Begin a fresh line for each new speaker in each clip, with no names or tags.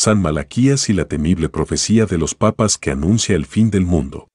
San Malaquías y la temible profecía de los papas que anuncia el fin del mundo.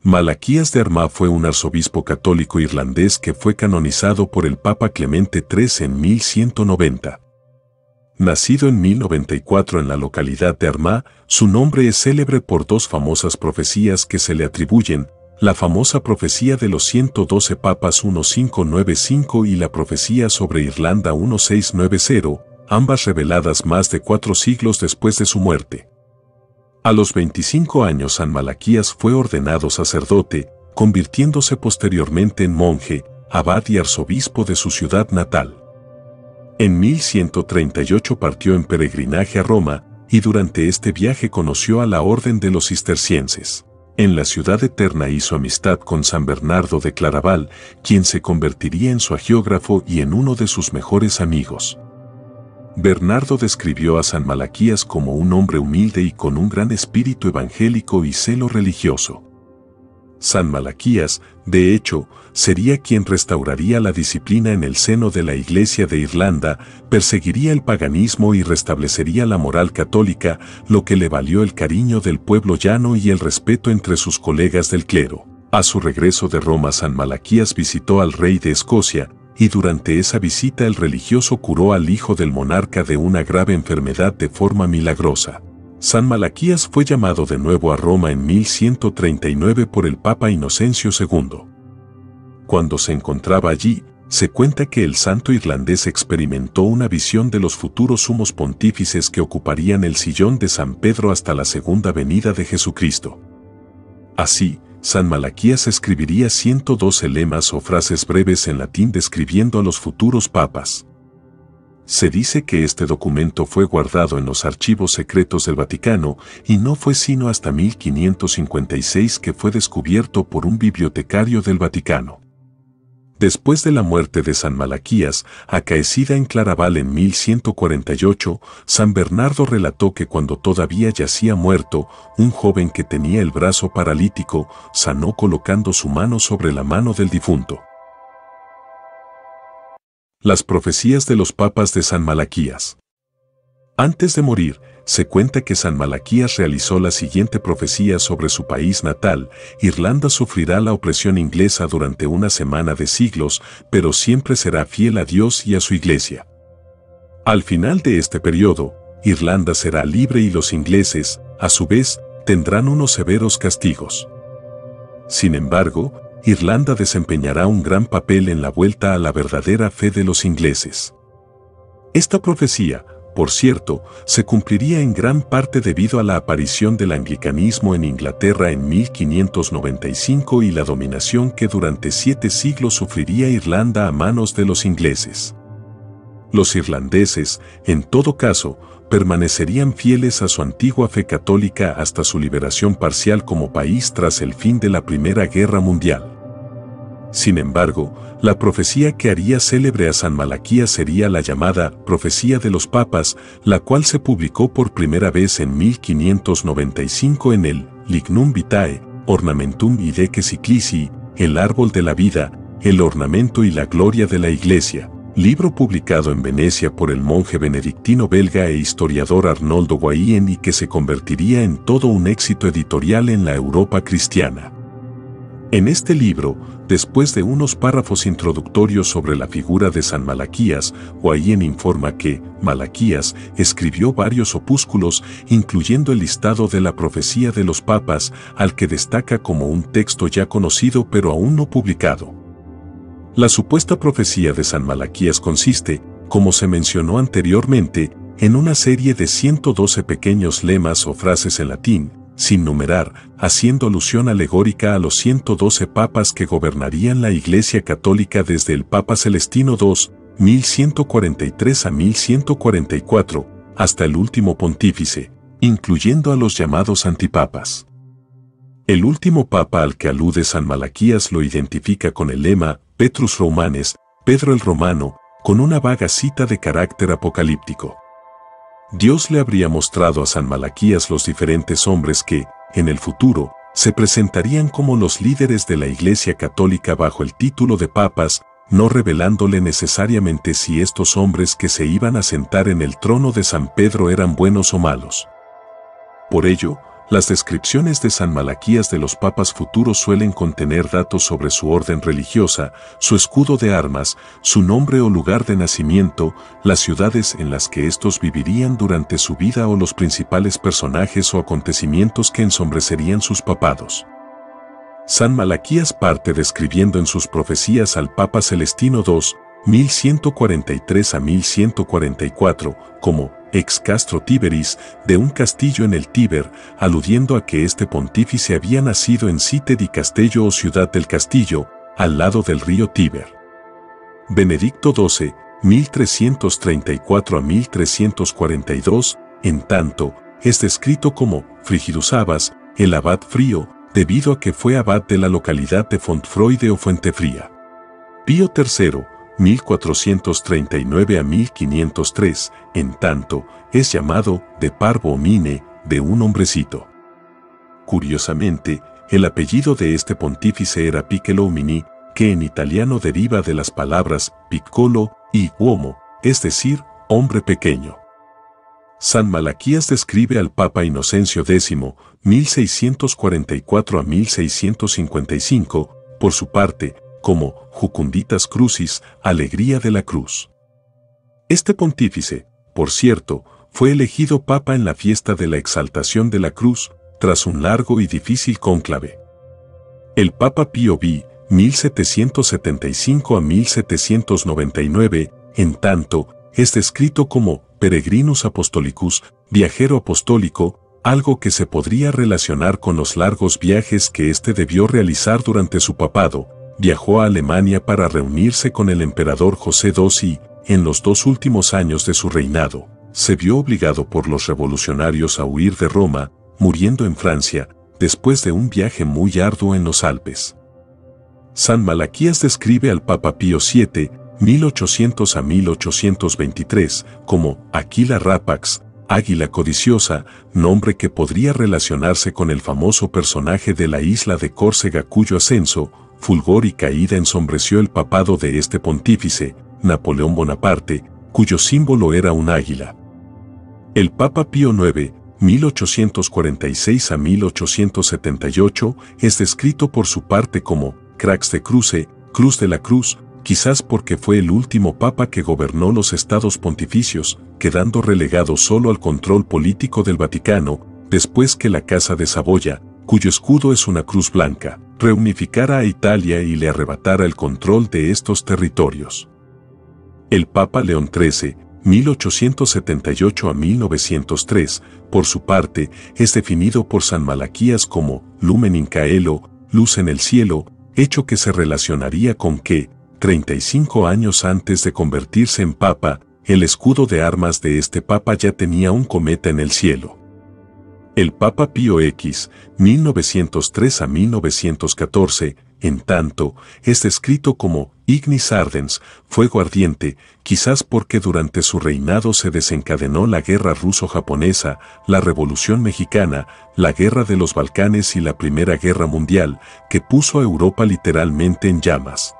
Malaquías de Armagh fue un arzobispo católico irlandés que fue canonizado por el Papa Clemente III en 1190. Nacido en 1094 en la localidad de Armagh, su nombre es célebre por dos famosas profecías que se le atribuyen, la famosa profecía de los 112 papas 1595 y la profecía sobre Irlanda 1690, ambas reveladas más de 4 siglos después de su muerte. A los 25 años San Malaquías fue ordenado sacerdote, convirtiéndose posteriormente en monje, abad y arzobispo de su ciudad natal. En 1138 partió en peregrinaje a Roma, y durante este viaje conoció a la Orden de los Cistercienses. En la Ciudad Eterna hizo amistad con San Bernardo de Claraval, quien se convertiría en su hagiógrafo y en uno de sus mejores amigos. Bernardo describió a San Malaquías como un hombre humilde y con un gran espíritu evangélico y celo religioso. San Malaquías, de hecho, sería quien restauraría la disciplina en el seno de la Iglesia de Irlanda, perseguiría el paganismo y restablecería la moral católica, lo que le valió el cariño del pueblo llano y el respeto entre sus colegas del clero. A su regreso de Roma, San Malaquías visitó al rey de Escocia, y durante esa visita el religioso curó al hijo del monarca de una grave enfermedad de forma milagrosa. San Malaquías fue llamado de nuevo a Roma en 1139 por el Papa Inocencio II. Cuando se encontraba allí, se cuenta que el santo irlandés experimentó una visión de los futuros sumos pontífices que ocuparían el sillón de San Pedro hasta la segunda venida de Jesucristo. Así, San Malaquías escribiría 112 lemas o frases breves en latín describiendo a los futuros papas. Se dice que este documento fue guardado en los archivos secretos del Vaticano y no fue sino hasta 1556 que fue descubierto por un bibliotecario del Vaticano. Después de la muerte de San Malaquías, acaecida en Claraval en 1148, San Bernardo relató que cuando todavía yacía muerto, un joven que tenía el brazo paralítico sanó colocando su mano sobre la mano del difunto. Las profecías de los papas de San Malaquías. Antes de morir, se cuenta que San Malaquías realizó la siguiente profecía sobre su país natal: Irlanda sufrirá la opresión inglesa durante una semana de siglos, pero siempre será fiel a Dios y a su Iglesia. Al final de este periodo, Irlanda será libre y los ingleses, a su vez, tendrán unos severos castigos. Sin embargo, Irlanda desempeñará un gran papel en la vuelta a la verdadera fe de los ingleses. Esta profecía, por cierto, se cumpliría en gran parte debido a la aparición del anglicanismo en Inglaterra en 1595 y la dominación que durante 7 siglos sufriría Irlanda a manos de los ingleses. Los irlandeses, en todo caso, permanecerían fieles a su antigua fe católica hasta su liberación parcial como país tras el fin de la Primera Guerra Mundial. Sin embargo, la profecía que haría célebre a San Malaquías sería la llamada Profecía de los Papas, la cual se publicó por primera vez en 1595 en el Lignum Vitae, Ornamentum Ideques Ecclesiae, el árbol de la vida, el ornamento y la gloria de la Iglesia, libro publicado en Venecia por el monje benedictino belga e historiador Arnoldo Guayen y que se convertiría en todo un éxito editorial en la Europa cristiana. En este libro, después de unos párrafos introductorios sobre la figura de San Malaquías, Guayen informa que Malaquías escribió varios opúsculos, incluyendo el listado de la profecía de los papas, al que destaca como un texto ya conocido pero aún no publicado. La supuesta profecía de San Malaquías consiste, como se mencionó anteriormente, en una serie de 112 pequeños lemas o frases en latín, sin numerar, haciendo alusión alegórica a los 112 papas que gobernarían la Iglesia Católica desde el Papa Celestino II, 1143 a 1144, hasta el último pontífice, incluyendo a los llamados antipapas. El último papa al que alude San Malaquías lo identifica con el lema Petrus Romanes, Pedro el Romano, con una vaga cita de carácter apocalíptico. Dios le habría mostrado a San Malaquías los diferentes hombres que, en el futuro, se presentarían como los líderes de la Iglesia Católica bajo el título de papas, no revelándole necesariamente si estos hombres que se iban a sentar en el trono de San Pedro eran buenos o malos. Por ello, las descripciones de San Malaquías de los papas futuros suelen contener datos sobre su orden religiosa, su escudo de armas, su nombre o lugar de nacimiento, las ciudades en las que estos vivirían durante su vida o los principales personajes o acontecimientos que ensombrecerían sus papados. San Malaquías parte describiendo en sus profecías al Papa Celestino II, 1143 a 1144, como ex castro Tiberis, de un castillo en el Tíber, aludiendo a que este pontífice había nacido en Cite di Castello o Ciudad del Castillo, al lado del río Tíber. Benedicto XII, 1334 a 1342, en tanto, es descrito como Frigidus Abas, el abad frío, debido a que fue abad de la localidad de Fontfroide o Fuentefría. Pío III, 1439 a 1503, en tanto, es llamado de parvo homine, de un hombrecito. Curiosamente, el apellido de este pontífice era Piccolo Homini, que en italiano deriva de las palabras piccolo y uomo, es decir, hombre pequeño. San Malaquías describe al Papa Inocencio X, 1644 a 1655, por su parte, como Jucunditas Crucis, alegría de la cruz. Este pontífice, por cierto, fue elegido papa en la fiesta de la exaltación de la cruz, tras un largo y difícil cónclave. El Papa Pío V, 1775 a 1799, en tanto, es descrito como Peregrinus Apostolicus, viajero apostólico, algo que se podría relacionar con los largos viajes que éste debió realizar durante su papado. Viajó a Alemania para reunirse con el emperador José II y, en los 2 últimos años de su reinado, se vio obligado por los revolucionarios a huir de Roma, muriendo en Francia, después de un viaje muy arduo en los Alpes. San Malaquías describe al Papa Pío VII, 1800 a 1823, como Aquila Rapax, águila codiciosa, nombre que podría relacionarse con el famoso personaje de la isla de Córcega cuyo ascenso, fulgor y caída ensombreció el papado de este pontífice, Napoleón Bonaparte, cuyo símbolo era un águila. El Papa Pío IX, 1846 a 1878, es descrito por su parte como Crax de Cruce, Cruz de la Cruz, quizás porque fue el último papa que gobernó los estados pontificios, quedando relegado solo al control político del Vaticano, después que la Casa de Saboya, cuyo escudo es una cruz blanca, reunificara a Italia y le arrebatara el control de estos territorios. El Papa León XIII, 1878 a 1903, por su parte, es definido por San Malaquías como Lumen in Caelo, luz en el cielo, hecho que se relacionaría con que, 35 años antes de convertirse en papa, el escudo de armas de este papa ya tenía un cometa en el cielo. El Papa Pío X, 1903 a 1914, en tanto, es descrito como Ignis Ardens, fuego ardiente, quizás porque durante su reinado se desencadenó la guerra ruso-japonesa, la Revolución Mexicana, la Guerra de los Balcanes y la Primera Guerra Mundial, que puso a Europa literalmente en llamas.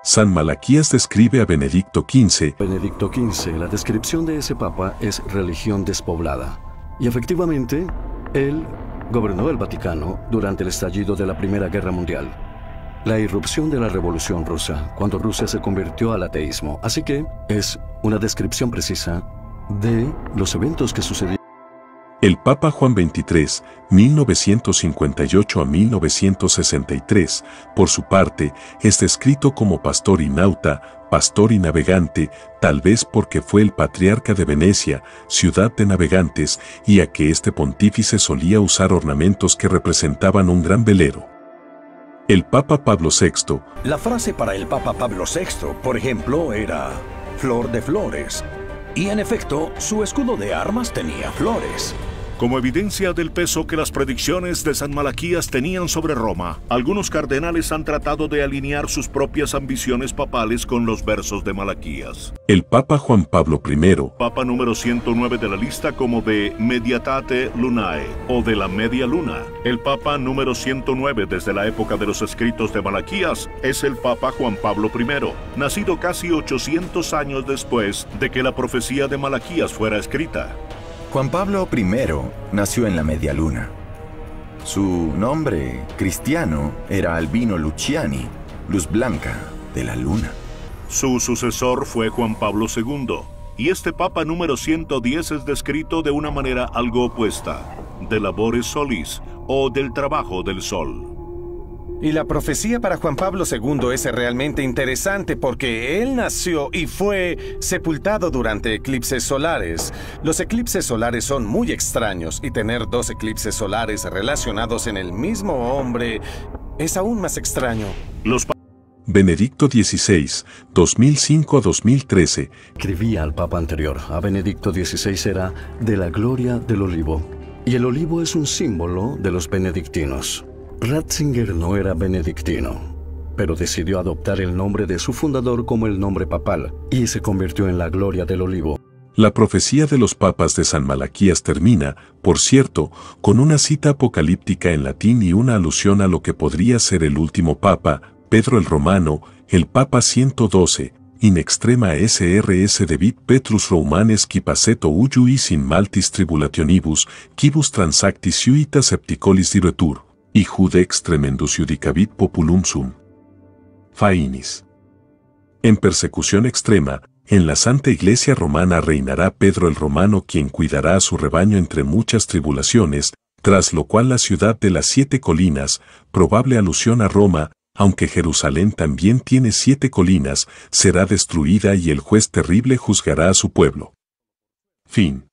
San Malaquías describe a Benedicto XV.
Benedicto XV, la descripción de ese papa es religión despoblada. Y efectivamente, él gobernó el Vaticano durante el estallido de la Primera Guerra Mundial, la irrupción de la Revolución Rusa, cuando Rusia se convirtió al ateísmo. Así que es una descripción precisa de los eventos que sucedieron.
El Papa Juan XXIII, 1958 a 1963, por su parte, es descrito como pastor y nauta, pastor y navegante, tal vez porque fue el patriarca de Venecia, ciudad de navegantes, y a que este pontífice solía usar ornamentos que representaban un gran velero. El Papa Pablo VI.
La frase para el Papa Pablo VI, por ejemplo, era flor de flores. Y en efecto, su escudo de armas tenía flores.
Como evidencia del peso que las predicciones de San Malaquías tenían sobre Roma, algunos cardenales han tratado de alinear sus propias ambiciones papales con los versos de Malaquías.
El Papa Juan Pablo I.
Papa número 109 de la lista como de Mediatate Lunae, o de la media luna. El Papa número 109 desde la época de los escritos de Malaquías es el Papa Juan Pablo I, nacido casi 800 años después de que la profecía de Malaquías fuera escrita.
Juan Pablo I nació en la media luna. Su nombre cristiano era Albino Luciani, luz blanca de la luna.
Su sucesor fue Juan Pablo II, y este Papa número 110 es descrito de una manera algo opuesta, de labores solis, o del trabajo del sol.
Y la profecía para Juan Pablo II es realmente interesante porque él nació y fue sepultado durante eclipses solares. Los eclipses solares son muy extraños y tener dos eclipses solares relacionados en el mismo hombre es aún más extraño.
Benedicto XVI, 2005 a 2013.
Escribía al Papa anterior, a Benedicto XVI, era de la gloria del olivo. Y el olivo es un símbolo de los benedictinos. Ratzinger no era benedictino, pero decidió adoptar el nombre de su fundador como el nombre papal y se convirtió en la gloria del olivo.
La profecía de los papas de San Malaquías termina, por cierto, con una cita apocalíptica en latín y una alusión a lo que podría ser el último papa, Pedro el Romano, el Papa 112, in extrema SRS debit Petrus Romanes qui passeto ujuis in maltis tribulationibus, quibus transactis suitas septicolis diretur. Y judex tremendus judicavit populum sum. Fainis. En persecución extrema, en la Santa Iglesia Romana reinará Pedro el Romano, quien cuidará a su rebaño entre muchas tribulaciones, tras lo cual la ciudad de las 7 colinas, probable alusión a Roma, aunque Jerusalén también tiene 7 colinas, será destruida y el juez terrible juzgará a su pueblo. Fin.